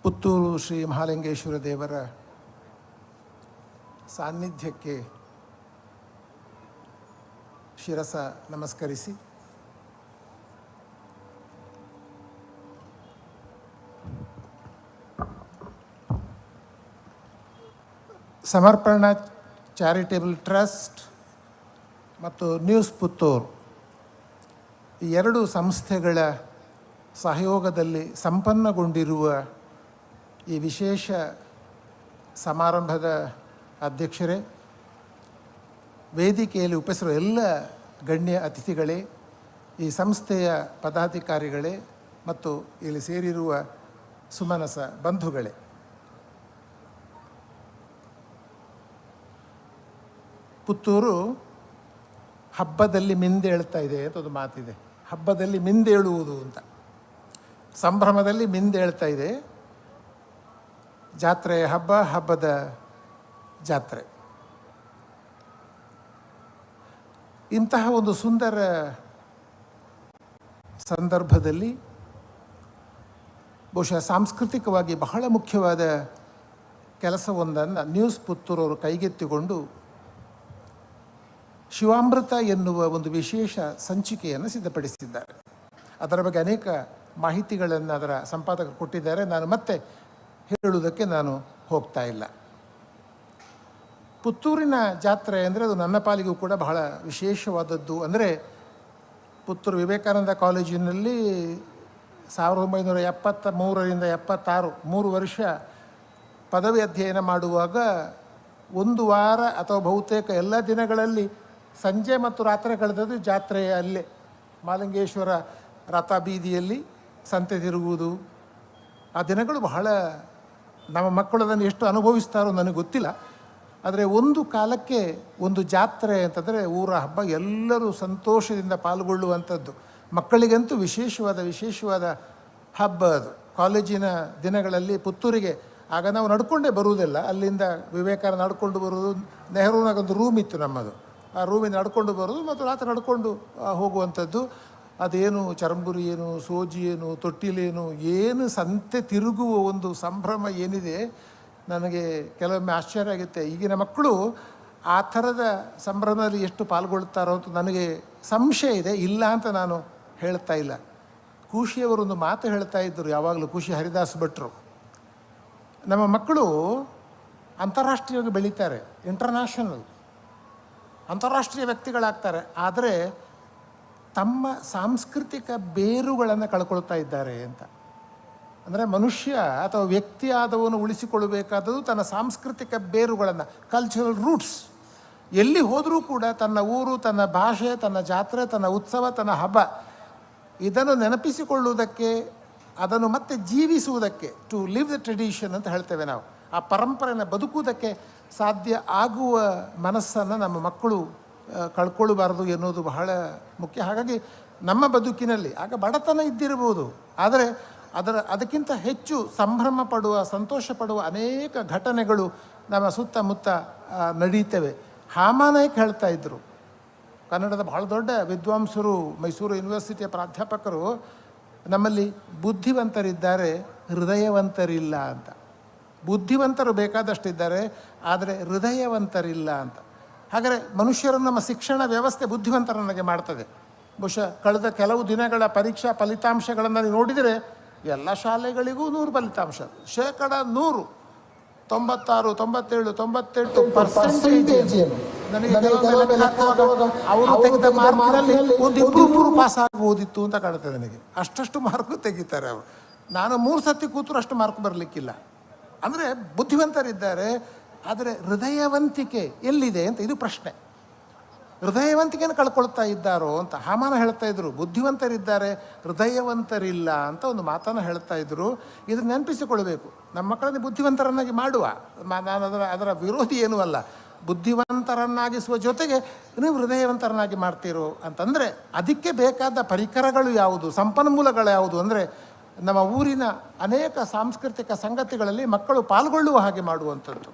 ಪುತ್ತೂರು ಶ್ರೀ ಮಹಾಲಿಂಗೇಶ್ವರ ದೇವರ ಸಾನ್ನಿಧ್ಯಕ್ಕೆ ಶಿರಸ ನಮಸ್ಕರಿಸಿ ಸಮರ್ಪಣಾ ಚಾರಿಟೇಬಲ್ ಟ್ರಸ್ಟ್ ಮತ್ತು ನ್ಯೂಸ್ ಪುತ್ತೂರು ಈ ಎರಡು ಸಂಸ್ಥೆಗಳ ಸಹಯೋಗದಲ್ಲಿ ಸಂಪನ್ನಗೊಂಡಿರುವ ಈ ವಿಶೇಷ ಸಮಾರಂಭದ ಅಧ್ಯಕ್ಷರೇ, ವೇದಿಕೆಯಲ್ಲಿ ಉಪಸ್ಥಿತರು ಎಲ್ಲ ಗಣ್ಯ ಅತಿಥಿಗಳೇ, ಈ ಸಂಸ್ಥೆಯ ಪದಾಧಿಕಾರಿಗಳೇ ಮತ್ತು ಇಲ್ಲಿ ಸೇರಿರುವ ಸುಮನಸ ಬಂಧುಗಳೇ, ಪುತ್ತೂರು ಹಬ್ಬದಲ್ಲಿ ಮಿಂದೇಳ್ತಾ ಇದೆ ಅಂತ ಒಂದು ಮಾತಿದೆ. ಹಬ್ಬದಲ್ಲಿ ಮಿಂದೇಳುವುದು ಅಂತ, ಸಂಭ್ರಮದಲ್ಲಿ ಮಿಂದೇಳ್ತಾ ಇದೆ. ಜಾತ್ರೆ ಹಬ್ಬ, ಹಬ್ಬದ ಜಾತ್ರೆ. ಇಂತಹ ಒಂದು ಸುಂದರ ಸಂದರ್ಭದಲ್ಲಿ ಬಹುಶಃ ಸಾಂಸ್ಕೃತಿಕವಾಗಿ ಬಹಳ ಮುಖ್ಯವಾದ ಕೆಲಸವೊಂದನ್ನು ನ್ಯೂಸ್ ಪುತ್ತೂರವರು ಕೈಗೆತ್ತಿಕೊಂಡು ಶಿವಾಮೃತ ಎನ್ನುವ ಒಂದು ವಿಶೇಷ ಸಂಚಿಕೆಯನ್ನು ಸಿದ್ಧಪಡಿಸಿದ್ದಾರೆ. ಅದರ ಬಗ್ಗೆ ಅನೇಕ ಮಾಹಿತಿಗಳನ್ನು ಅದರ ಸಂಪಾದಕರು ಕೊಟ್ಟಿದ್ದಾರೆ. ನಾನು ಮತ್ತೆ ಹೇಳುವುದಕ್ಕೆ ನಾನು ಹೋಗ್ತಾ ಇಲ್ಲ. ಪುತ್ತೂರಿನ ಜಾತ್ರೆ ಅಂದರೆ ಅದು ನನ್ನ ಪಾಲಿಗೂ ಕೂಡ ಬಹಳ ವಿಶೇಷವಾದದ್ದು. ಅಂದರೆ ಪುತ್ತೂರು ವಿವೇಕಾನಂದ ಕಾಲೇಜಿನಲ್ಲಿ 1973ರಿಂದ 76 3 ವರ್ಷ ಪದವಿ ಅಧ್ಯಯನ ಮಾಡುವಾಗ ಒಂದು ವಾರ ಅಥವಾ ಬಹುತೇಕ ಎಲ್ಲ ದಿನಗಳಲ್ಲಿ ಸಂಜೆ ಮತ್ತು ರಾತ್ರಿ ಕಳೆದದ್ದು ಜಾತ್ರೆಯ ಅಲ್ಲೇ ಮಹಾಲಿಂಗೇಶ್ವರ ರಥ ಬೀದಿಯಲ್ಲಿ ಸಂತೆ ತಿರುಗುವುದು. ಆ ದಿನಗಳು ಬಹಳ, ನಮ್ಮ ಮಕ್ಕಳು ಅದನ್ನು ಎಷ್ಟು ಅನುಭವಿಸ್ತಾರೋ ನನಗೆ ಗೊತ್ತಿಲ್ಲ. ಆದರೆ ಒಂದು ಕಾಲಕ್ಕೆ ಒಂದು ಜಾತ್ರೆ ಅಂತಂದರೆ ಊರ ಹಬ್ಬ, ಎಲ್ಲರೂ ಸಂತೋಷದಿಂದ ಪಾಲ್ಗೊಳ್ಳುವಂಥದ್ದು. ಮಕ್ಕಳಿಗಂತೂ ವಿಶೇಷವಾದ ಹಬ್ಬ ಅದು. ಕಾಲೇಜಿನ ದಿನಗಳಲ್ಲಿ ಪುತ್ತೂರಿಗೆ ಆಗ ನಾವು ನಡ್ಕೊಂಡೇ ಬರುವುದಿಲ್ಲ. ಅಲ್ಲಿಂದ ವಿವೇಕಾನಂದ ನಡ್ಕೊಂಡು ಬರೋದು, ನೆಹರೂನಾಗೊಂದು ರೂಮ್ ಇತ್ತು ನಮ್ಮದು, ಆ ರೂಮಿಂದ ನಡ್ಕೊಂಡು ಬರೋದು ಮತ್ತು ರಾತ್ರಿ ನಡ್ಕೊಂಡು ಹೋಗುವಂಥದ್ದು. ಅದೇನು ಚರಂಬುರಿ ಏನು, ಸೋಜಿ ಏನು, ತೊಟ್ಟಿಲೇನು, ಏನು ಸಂತೆ ತಿರುಗುವ ಒಂದು ಸಂಭ್ರಮ ಏನಿದೆ, ನನಗೆ ಕೆಲವೊಮ್ಮೆ ಆಶ್ಚರ್ಯ ಆಗುತ್ತೆ. ಈಗಿನ ಮಕ್ಕಳು ಆ ಥರದ ಸಂಭ್ರಮದಲ್ಲಿ ಎಷ್ಟು ಪಾಲ್ಗೊಳ್ತಾರೋ ಅಂತ ನನಗೆ ಸಂಶಯ ಇದೆ. ಇಲ್ಲ ಅಂತ ನಾನು ಹೇಳ್ತಾ ಇಲ್ಲ. ಖುಷಿಯವರೊಂದು ಮಾತು ಹೇಳ್ತಾ ಇದ್ದರು ಯಾವಾಗಲೂ, ಖುಷಿ ಹರಿದಾಸ್ ಭಟ್ರು, ನಮ್ಮ ಮಕ್ಕಳು ಅಂತಾರಾಷ್ಟ್ರೀಯವಾಗಿ ಬೆಳೀತಾರೆ, ಅಂತಾರಾಷ್ಟ್ರೀಯ ವ್ಯಕ್ತಿಗಳಾಗ್ತಾರೆ, ಆದರೆ ತಮ್ಮ ಸಾಂಸ್ಕೃತಿಕ ಬೇರುಗಳನ್ನು ಕಳ್ಕೊಳ್ತಾ ಇದ್ದಾರೆ ಅಂತ. ಅಂದರೆ ಮನುಷ್ಯ ಅಥವಾ ವ್ಯಕ್ತಿ ಆದವನು ಉಳಿಸಿಕೊಳ್ಳಬೇಕಾದದ್ದು ತನ್ನ ಸಾಂಸ್ಕೃತಿಕ ಬೇರುಗಳನ್ನು, ಕಲ್ಚರಲ್ ರೂಟ್ಸ್. ಎಲ್ಲಿ ಹೋದರೂ ಕೂಡ ತನ್ನ ಊರು, ತನ್ನ ಭಾಷೆ, ತನ್ನ ಜಾತ್ರೆ, ತನ್ನ ಉತ್ಸವ, ತನ್ನ ಹಬ್ಬ, ಇದನ್ನು ನೆನಪಿಸಿಕೊಳ್ಳುವುದಕ್ಕೆ, ಅದನ್ನು ಮತ್ತೆ ಜೀವಿಸುವುದಕ್ಕೆ, ಟು ಲಿವ್ ದ ಟ್ರೆಡಿಷನ್ ಅಂತ ಹೇಳ್ತೇವೆ ನಾವು, ಆ ಪರಂಪರೆಯನ್ನು ಬದುಕುವುದಕ್ಕೆ ಸಾಧ್ಯ ಆಗುವ ಮನಸ್ಸನ್ನು ನಮ್ಮ ಮಕ್ಕಳು ಕಳ್ಕೊಳ್ಳಬಾರದು ಎನ್ನುವುದು ಬಹಳ ಮುಖ್ಯ. ಹಾಗಾಗಿ ನಮ್ಮ ಬದುಕಿನಲ್ಲಿ ಆಗ ಬಡತನ ಇದ್ದಿರಬಹುದು, ಆದರೆ ಅದಕ್ಕಿಂತ ಹೆಚ್ಚು ಸಂಭ್ರಮ ಪಡುವ, ಸಂತೋಷ ಪಡುವ ಅನೇಕ ಘಟನೆಗಳು ನಮ್ಮ ಸುತ್ತಮುತ್ತ ನಡೀತವೆ. ಹಾಮಾನಾಯ್ಕ ಹೇಳ್ತಾ ಇದ್ದರು, ಕನ್ನಡದ ಬಹಳ ದೊಡ್ಡ ವಿದ್ವಾಂಸರು, ಮೈಸೂರು ಯೂನಿವರ್ಸಿಟಿಯ ಪ್ರಾಧ್ಯಾಪಕರು, ನಮ್ಮಲ್ಲಿ ಬುದ್ಧಿವಂತರಿದ್ದಾರೆ, ಹೃದಯವಂತರಿಲ್ಲ ಅಂತ. ಬುದ್ಧಿವಂತರು ಬೇಕಾದಷ್ಟಿದ್ದಾರೆ, ಆದರೆ ಹೃದಯವಂತರಿಲ್ಲ ಅಂತ. ಹಾಗಾದರೆ ಮನುಷ್ಯರನ್ನು ನಮ್ಮ ಶಿಕ್ಷಣ ವ್ಯವಸ್ಥೆ ಬುದ್ಧಿವಂತರನ್ನಾಗಿ ಮಾಡ್ತದೆ. ಬಹುಶಃ ಕಳೆದ ಕೆಲವು ದಿನಗಳ ಪರೀಕ್ಷಾ ಫಲಿತಾಂಶಗಳನ್ನು ನೋಡಿದರೆ ಎಲ್ಲ ಶಾಲೆಗಳಿಗೂ 100 ಫಲಿತಾಂಶ, 100%, 96, 97, 98% ನನಗೆ ಅವರು ತೆಗೆದ ಮಾರ್ಕ್ನಲ್ಲಿ ಒಂದು 2-3 ಪಾಸ್ ಆಗ್ಬೋದಿತ್ತು ಅಂತ ಕಾಣುತ್ತೆ ನನಗೆ. ಅಷ್ಟು ಮಾರ್ಕು ತೆಗಿತಾರೆ ಅವರು. ನಾನು 3 ಸತಿ ಕೂತರು ಅಷ್ಟು ಮಾರ್ಕ್ ಬರಲಿಕ್ಕಿಲ್ಲ. ಅಂದರೆ ಬುದ್ಧಿವಂತರಿದ್ದಾರೆ, ಆದರೆ ಹೃದಯವಂತಿಕೆ ಎಲ್ಲಿದೆ ಅಂತ ಇದು ಪ್ರಶ್ನೆ. ಹೃದಯವಂತಿಕೆಯನ್ನು ಕಳ್ಕೊಳ್ತಾ ಇದ್ದಾರೋ ಅಂತ ಹಾಮಾನ ಹೇಳ್ತಾ ಇದ್ರು. ಬುದ್ಧಿವಂತರಿದ್ದಾರೆ, ಹೃದಯವಂತರಿಲ್ಲ ಅಂತ ಒಂದು ಮಾತನ್ನು ಹೇಳ್ತಾ ಇದ್ರು. ಇದನ್ನು ನೆನಪಿಸಿಕೊಳ್ಬೇಕು. ನಮ್ಮ ಮಕ್ಕಳನ್ನು ಬುದ್ಧಿವಂತರನ್ನಾಗಿ ಮಾಡುವ, ನಾನು ಅದರ ವಿರೋಧಿ ಏನೂ ಅಲ್ಲ. ಬುದ್ಧಿವಂತರನ್ನಾಗಿಸುವ ಜೊತೆಗೆ ನೀವು ಹೃದಯವಂತರನ್ನಾಗಿ ಮಾಡ್ತೀರೋ ಅಂತಂದರೆ ಅದಕ್ಕೆ ಬೇಕಾದ ಪರಿಕರಗಳು ಯಾವುದು, ಸಂಪನ್ಮೂಲಗಳು ಯಾವುದು ಅಂದರೆ ನಮ್ಮ ಊರಿನ ಅನೇಕ ಸಾಂಸ್ಕೃತಿಕ ಸಂಗತಿಗಳಲ್ಲಿ ಮಕ್ಕಳು ಪಾಲ್ಗೊಳ್ಳುವ ಹಾಗೆ ಮಾಡುವಂಥದ್ದು.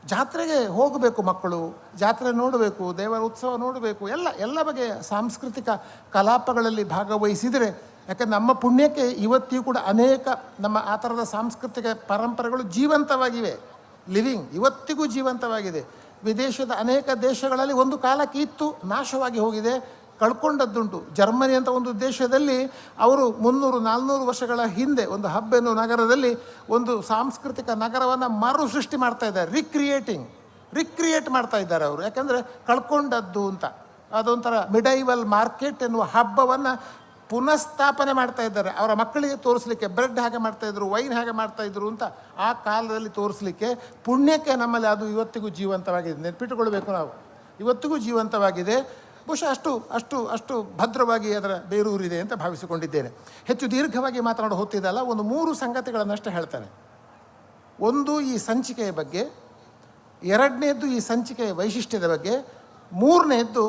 ಜಾತ್ರೆಗೆ ಹೋಗಬೇಕು ಮಕ್ಕಳು, ಜಾತ್ರೆ ನೋಡಬೇಕು, ದೇವರ ಉತ್ಸವ ನೋಡಬೇಕು, ಎಲ್ಲ ಬಗೆಯ ಸಾಂಸ್ಕೃತಿಕ ಕಲಾಪಗಳಲ್ಲಿ ಭಾಗವಹಿಸಿದರೆ ಯಾಕಂದ್ರೆ ನಮ್ಮ ಪುಣ್ಯಕ್ಕೆ ಇವತ್ತಿಗೂ ಕೂಡ ಅನೇಕ ನಮ್ಮ ಆ ಥರದ ಸಾಂಸ್ಕೃತಿಕ ಪರಂಪರೆಗಳು ಜೀವಂತವಾಗಿವೆ, ಲಿವಿಂಗ್ ಇವತ್ತಿಗೂ ಜೀವಂತವಾಗಿದೆ. ವಿದೇಶದ ಅನೇಕ ದೇಶಗಳಲ್ಲಿ ಒಂದು ಕಾಲಕ್ಕೆ ಇತ್ತು, ನಾಶವಾಗಿ ಹೋಗಿದೆ, ಕಳ್ಕೊಂಡದ್ದುಂಟು. ಜರ್ಮನಿ ಅಂತ ಒಂದು ದೇಶದಲ್ಲಿ ಅವರು 300-400 ವರ್ಷಗಳ ಹಿಂದೆ ಒಂದು ಹಬ್ ಎನ್ನುವ ನಗರದಲ್ಲಿ ಒಂದು ಸಾಂಸ್ಕೃತಿಕ ನಗರವನ್ನು ಮರು ಸೃಷ್ಟಿ ಮಾಡ್ತಾ ಇದ್ದಾರೆ, ರಿಕ್ರಿಯೇಟ್ ಮಾಡ್ತಾ ಇದ್ದಾರೆ ಅವರು. ಯಾಕಂದರೆ ಕಳ್ಕೊಂಡದ್ದು ಅಂತ ಅದೊಂಥರ ಮಿಡೈವಲ್ ಮಾರ್ಕೆಟ್ ಎನ್ನುವ ಹಬ್ಬವನ್ನು ಪುನಃಸ್ಥಾಪನೆ ಮಾಡ್ತಾ ಇದ್ದಾರೆ. ಅವರ ಮಕ್ಕಳಿಗೆ ತೋರಿಸ್ಲಿಕ್ಕೆ ಬ್ರೆಡ್ ಹೇಗೆ ಮಾಡ್ತಾಯಿದ್ರು, ವೈನ್ ಹೇಗೆ ಮಾಡ್ತಾಯಿದ್ರು ಅಂತ ಆ ಕಾಲದಲ್ಲಿ ತೋರಿಸ್ಲಿಕ್ಕೆ. ಪುಣ್ಯಕ್ಕೆ ನಮ್ಮಲ್ಲಿ ಅದು ಇವತ್ತಿಗೂ ಜೀವಂತವಾಗಿದೆ, ನೆನಪಿಟ್ಟುಕೊಳ್ಬೇಕು ನಾವು, ಇವತ್ತಿಗೂ ಜೀವಂತವಾಗಿದೆ. ಬಹುಶಃ ಅಷ್ಟು ಭದ್ರವಾಗಿ ಅದರ ಬೇರೂರಿದೆ ಅಂತ ಭಾವಿಸಿಕೊಂಡಿದ್ದೇನೆ. ಹೆಚ್ಚು ದೀರ್ಘವಾಗಿ ಮಾತನಾಡಿ ಹೋಗ್ತಿದ್ದಲ್ಲ, ಒಂದು 3 ಸಂಗತಿಗಳನ್ನಷ್ಟೇ ಹೇಳ್ತಾನೆ. ಒಂದು ಈ ಸಂಚಿಕೆಯ ಬಗ್ಗೆ, ಎರಡನೇದ್ದು ಈ ಸಂಚಿಕೆಯ ವೈಶಿಷ್ಟ್ಯದ ಬಗ್ಗೆ, ಮೂರನೇದ್ದು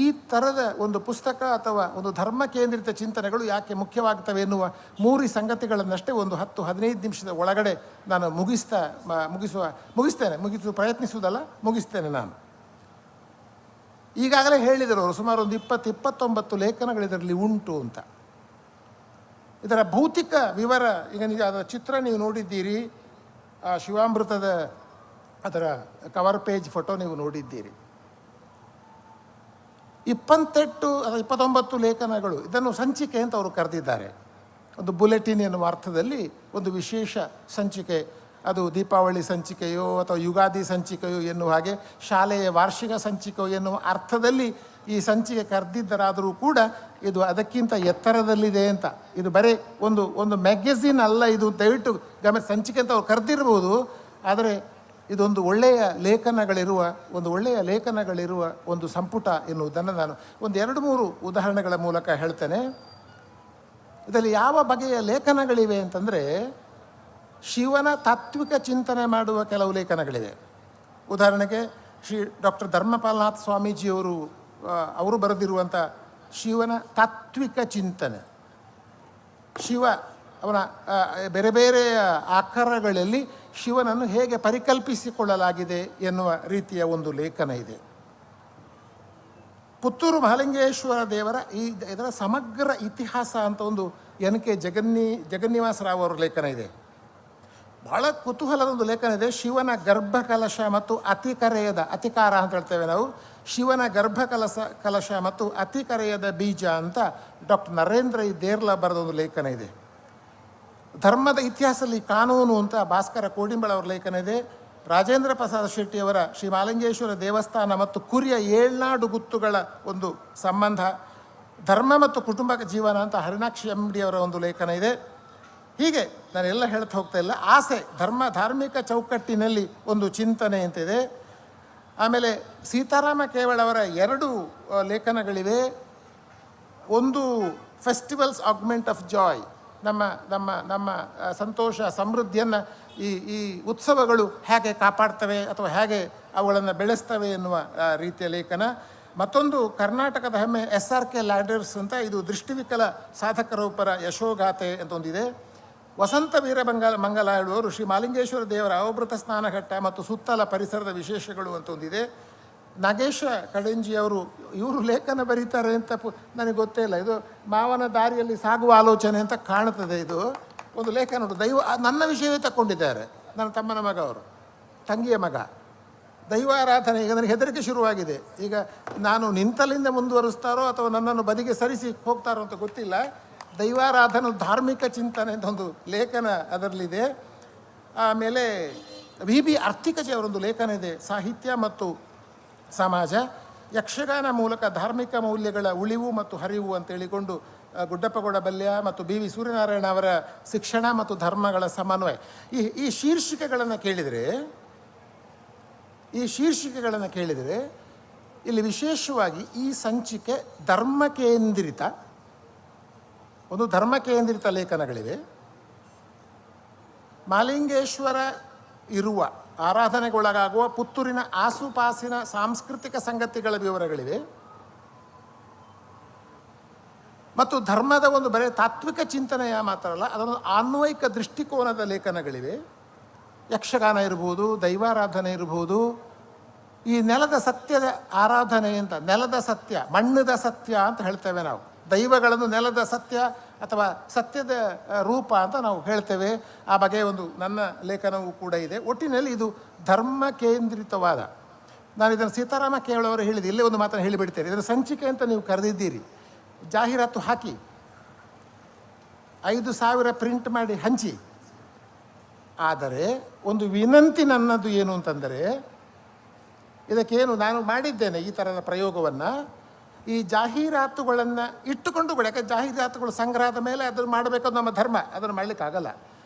ಈ ಥರದ ಒಂದು ಪುಸ್ತಕ ಅಥವಾ ಒಂದು ಧರ್ಮ ಕೇಂದ್ರಿತ ಚಿಂತನೆಗಳು ಯಾಕೆ ಮುಖ್ಯವಾಗ್ತವೆ ಎನ್ನುವ 3 ಸಂಗತಿಗಳನ್ನಷ್ಟೇ ಒಂದು 10-15 ನಿಮಿಷದ ಒಳಗಡೆ ನಾನು ಮುಗಿಸ್ತೇನೆ ನಾನು. ಈಗಾಗಲೇ ಹೇಳಿದರು ಅವರು, ಸುಮಾರು ಒಂದು 20-29 ಲೇಖನಗಳು ಇದರಲ್ಲಿ ಉಂಟು ಅಂತ. ಇದರ ಭೌತಿಕ ವಿವರ, ಈಗ ನೀವು ಅದರ ಚಿತ್ರ ನೀವು ನೋಡಿದ್ದೀರಿ, ಆ ಶಿವಾಮೃತದ ಅದರ ಕವರ್ ಪೇಜ್ ಫೋಟೋ ನೀವು ನೋಡಿದ್ದೀರಿ. 28-29 ಲೇಖನಗಳು, ಇದನ್ನು ಸಂಚಿಕೆ ಅಂತ ಅವರು ಕರೆದಿದ್ದಾರೆ. ಒಂದು ಬುಲೆಟಿನ್ ಎನ್ನುವ ಅರ್ಥದಲ್ಲಿ ಒಂದು ವಿಶೇಷ ಸಂಚಿಕೆ, ಅದು ದೀಪಾವಳಿ ಸಂಚಿಕೆಯೋ ಅಥವಾ ಯುಗಾದಿ ಸಂಚಿಕೆಯೋ ಎನ್ನುವ ಹಾಗೆ, ಶಾಲೆಯ ವಾರ್ಷಿಕ ಸಂಚಿಕೆಯೋ ಎನ್ನುವ ಅರ್ಥದಲ್ಲಿ ಈ ಸಂಚಿಕೆ ಕರೆದಿದ್ದರಾದರೂ ಕೂಡ ಇದು ಅದಕ್ಕಿಂತ ಎತ್ತರದಲ್ಲಿದೆ ಅಂತ. ಇದು ಬರೀ ಒಂದು ಮ್ಯಾಗಝಿನ್ ಅಲ್ಲ, ಇದು ದಯವಿಟ್ಟು ಸಂಚಿಕೆ ಅಂತ ಅವ್ರು ಕರೆದಿರ್ಬೋದು, ಆದರೆ ಇದೊಂದು ಒಳ್ಳೆಯ ಲೇಖನಗಳಿರುವ ಒಂದು ಸಂಪುಟ ಎನ್ನುವುದನ್ನು ನಾನು ಒಂದು 2-3 ಉದಾಹರಣೆಗಳ ಮೂಲಕ ಹೇಳ್ತೇನೆ. ಇದರಲ್ಲಿ ಯಾವ ಬಗೆಯ ಲೇಖನಗಳಿವೆ ಅಂತಂದರೆ, ಶಿವನ ತಾತ್ವಿಕ ಚಿಂತನೆ ಮಾಡುವ ಕೆಲವು ಲೇಖನಗಳಿವೆ. ಉದಾಹರಣೆಗೆ ಡಾಕ್ಟರ್ ಧರ್ಮಪಾಲನಾಥ್ ಸ್ವಾಮೀಜಿಯವರು ಬರೆದಿರುವಂಥ ಶಿವನ ತಾತ್ವಿಕ ಚಿಂತನೆ, ಶಿವ ಅವನ ಬೇರೆ ಬೇರೆ ಆಕಾರಗಳಲ್ಲಿ ಶಿವನನ್ನು ಹೇಗೆ ಪರಿಕಲ್ಪಿಸಿಕೊಳ್ಳಲಾಗಿದೆ ಎನ್ನುವ ರೀತಿಯ ಒಂದು ಲೇಖನ ಇದೆ. ಪುತ್ತೂರು ಮಹಾಲಿಂಗೇಶ್ವರ ದೇವರ ಇದರ ಸಮಗ್ರ ಇತಿಹಾಸ ಅಂತ ಒಂದು NK ಜಗನ್ನಿವಾಸ ರಾವ್ ಅವರ ಲೇಖನ ಇದೆ. ಬಹಳ ಕುತೂಹಲದ ಒಂದು ಲೇಖನ ಇದೆ. ಶಿವನ ಗರ್ಭಕಲಶ ಮತ್ತು ಅತಿಕಾರ ಅಂತ ಹೇಳ್ತೇವೆ ನಾವು. ಶಿವನ ಕಲಶ ಮತ್ತು ಅತಿಕರೆಯದ ಬೀಜ ಅಂತ ಡಾಕ್ಟರ್ ನರೇಂದ್ರ ದೇರ್ಲಾ ಬರೆದ ಒಂದು ಲೇಖನ ಇದೆ. ಧರ್ಮದ ಇತಿಹಾಸದಲ್ಲಿ ಕಾನೂನು ಅಂತ ಭಾಸ್ಕರ ಕೋಡಿಂಬಳ ಅವರ ಲೇಖನ ಇದೆ. ರಾಜೇಂದ್ರ ಪ್ರಸಾದ್ ಶೆಟ್ಟಿಯವರ ಶ್ರೀ ಮಹಾಲಿಂಗೇಶ್ವರ ದೇವಸ್ಥಾನ ಮತ್ತು ಕುರಿಯ ಏಳ್ನಾಡು ಗುತ್ತುಗಳ ಒಂದು ಸಂಬಂಧ, ಧರ್ಮ ಮತ್ತು ಕುಟುಂಬ ಜೀವನ ಅಂತ ಹರಿಣಾಕ್ಷಿ MD ಅವರ ಒಂದು ಲೇಖನ ಇದೆ. ಹೀಗೆ ನಾನೆಲ್ಲ ಹೇಳ್ತಾ ಹೋಗ್ತಾ ಇಲ್ಲ. ಆಸೆ, ಧಾರ್ಮಿಕ ಚೌಕಟ್ಟಿನಲ್ಲಿ ಒಂದು ಚಿಂತನೆ ಅಂತಿದೆ. ಆಮೇಲೆ ಸೀತಾರಾಮ ಕೇವಳ ಅವರ 2 ಲೇಖನಗಳಿವೆ. ಒಂದು ಫೆಸ್ಟಿವಲ್ಸ್ ಆಗ್ಮೆಂಟ್ ಆಫ್ ಜಾಯ್, ನಮ್ಮ ಸಂತೋಷ ಸಮೃದ್ಧಿಯನ್ನು ಈ ಉತ್ಸವಗಳು ಹೇಗೆ ಕಾಪಾಡ್ತವೆ ಅಥವಾ ಹೇಗೆ ಅವುಗಳನ್ನು ಬೆಳೆಸ್ತವೆ ಎನ್ನುವ ರೀತಿಯ ಲೇಖನ. ಮತ್ತೊಂದು ಕರ್ನಾಟಕದ ಹೆಮ್ಮೆ SRK ಲ್ಯಾಡರ್ಸ್ ಅಂತ, ಇದು ದೃಷ್ಟಿವಿಕಲ ಸಾಧಕರೊಬ್ಬರ ಯಶೋಗಾಥೆ ಅಂತ ಒಂದಿದೆ. ವಸಂತ ಮಂಗಲಾಯುಡು ಶ್ರೀ ಮಹಾಲಿಂಗೇಶ್ವರ ದೇವರ ಅವಭೃತ ಸ್ನಾನಘಟ್ಟ ಮತ್ತು ಸುತ್ತಲ ಪರಿಸರದ ವಿಶೇಷಗಳು ಅಂತ ಒಂದಿದೆ. ನಾಗೇಶ ಕಡೆಂಜಿಯವರು ಇವರು ಲೇಖನ ಬರೀತಾರೆ ಅಂತ ನನಗೆ ಗೊತ್ತೇ ಇಲ್ಲ. ಇದು ಮಾವನ ದಾರಿಯಲ್ಲಿ ಸಾಗುವ ಆಲೋಚನೆ ಅಂತ ಕಾಣ್ತದೆ. ಇದು ಒಂದು ಲೇಖನ ನೋಡು, ನನ್ನ ವಿಷಯವೇ ತಗೊಂಡಿದ್ದಾರೆ. ನನ್ನ ತಮ್ಮನ ಮಗ, ಅವರು ತಂಗಿಯ ಮಗ. ದೈವಾರಾಧನೆ, ಈಗ ನನಗೆ ಹೆದರಿಕೆ ಶುರುವಾಗಿದೆ. ಈಗ ನಾನು ನಿಂತಲಿಂದ ಮುಂದುವರಿಸ್ತಾರೋ ಅಥವಾ ನನ್ನನ್ನು ಬದಿಗೆ ಸರಿಸಿ ಹೋಗ್ತಾರೋ ಅಂತ ಗೊತ್ತಿಲ್ಲ. ದೈವಾರಾಧನೆ ಧಾರ್ಮಿಕ ಚಿಂತನೆ ಅಂತ ಒಂದು ಲೇಖನ ಅದರಲ್ಲಿದೆ. ಆಮೇಲೆ VB ಅರ್ತಿಕಜಿ ಅವರೊಂದು ಲೇಖನ ಇದೆ, ಸಾಹಿತ್ಯ ಮತ್ತು ಸಮಾಜ, ಯಕ್ಷಗಾನ ಮೂಲಕ ಧಾರ್ಮಿಕ ಮೌಲ್ಯಗಳ ಉಳಿವು ಮತ್ತು ಹರಿವು ಅಂತ ಹೇಳಿಕೊಂಡು ಗುಡ್ಡಪ್ಪಗೌಡ ಬಲ್ಯ ಮತ್ತು BV ಸೂರ್ಯನಾರಾಯಣ ಅವರ ಶಿಕ್ಷಣ ಮತ್ತು ಧರ್ಮಗಳ ಸಮನ್ವಯ. ಈ ಶೀರ್ಷಿಕೆಗಳನ್ನು ಕೇಳಿದರೆ ಇಲ್ಲಿ ವಿಶೇಷವಾಗಿ ಈ ಸಂಚಿಕೆ ಧರ್ಮ ಕೇಂದ್ರಿತ ಲೇಖನಗಳಿವೆ. ಮಹಾಲಿಂಗೇಶ್ವರ ಇರುವ ಆರಾಧನೆಗೊಳಗಾಗುವ ಪುತ್ತೂರಿನ ಆಸುಪಾಸಿನ ಸಾಂಸ್ಕೃತಿಕ ಸಂಗತಿಗಳ ವಿವರಗಳಿವೆ. ಮತ್ತು ಧರ್ಮದ ಒಂದು ಬರೀ ತಾತ್ವಿಕ ಚಿಂತನೆಯ ಮಾತ್ರ ಅಲ್ಲ, ಅದೊಂದು ಆನ್ವಯಿಕ ದೃಷ್ಟಿಕೋನದ ಲೇಖನಗಳಿವೆ. ಯಕ್ಷಗಾನ ಇರ್ಬೋದು, ದೈವಾರಾಧನೆ ಇರ್ಬೋದು, ಈ ನೆಲದ ಸತ್ಯದ ಆರಾಧನೆ ಅಂತ, ನೆಲದ ಸತ್ಯ, ಮಣ್ಣದ ಸತ್ಯ ಅಂತ ಹೇಳ್ತೇವೆ ನಾವು. ದೈವಗಳನ್ನು ನೆಲದ ಸತ್ಯ, ಅಥವಾ ಸತ್ಯದ ರೂಪ ಅಂತ ನಾವು ಹೇಳ್ತೇವೆ. ಆ ಬಗ್ಗೆ ಒಂದು ನನ್ನ ಲೇಖನವೂ ಕೂಡ ಇದೆ. ಒಟ್ಟಿನಲ್ಲಿ ಇದು ಧರ್ಮ ಕೇಂದ್ರಿತವಾದ, ನಾನು ಇದನ್ನು ಸೀತಾರಾಮ ಕೇಳೋರು ಹೇಳಿದೆ, ಇಲ್ಲೇ ಒಂದು ಮಾತನ್ನು ಹೇಳಿಬಿಡ್ತೇನೆ. ಇದನ್ನು ಸಂಚಿಕೆ ಅಂತ ನೀವು ಕರೆದಿದ್ದೀರಿ, ಜಾಹೀರಾತು ಹಾಕಿ 5,000 ಪ್ರಿಂಟ್ ಮಾಡಿ ಹಂಚಿ. ಆದರೆ ಒಂದು ವಿನಂತಿ ನನ್ನದು ಏನು ಅಂತಂದರೆ, ಇದಕ್ಕೇನು ನಾನು ಮಾಡಿದ್ದೇನೆ ಈ ಥರದ ಪ್ರಯೋಗವನ್ನು, ಈ ಜಾಹೀರಾತುಗಳನ್ನು ಇಟ್ಟುಕೊಂಡು ಕೂಡ, ಯಾಕಂದರೆ ಜಾಹೀರಾತುಗಳು ಸಂಗ್ರಹದ ಮೇಲೆ ಅದನ್ನು ಮಾಡಬೇಕದು ನಮ್ಮ ಧರ್ಮ, ಅದನ್ನು ಮಾಡಲಿಕ್ಕಾಗಲ್ಲ.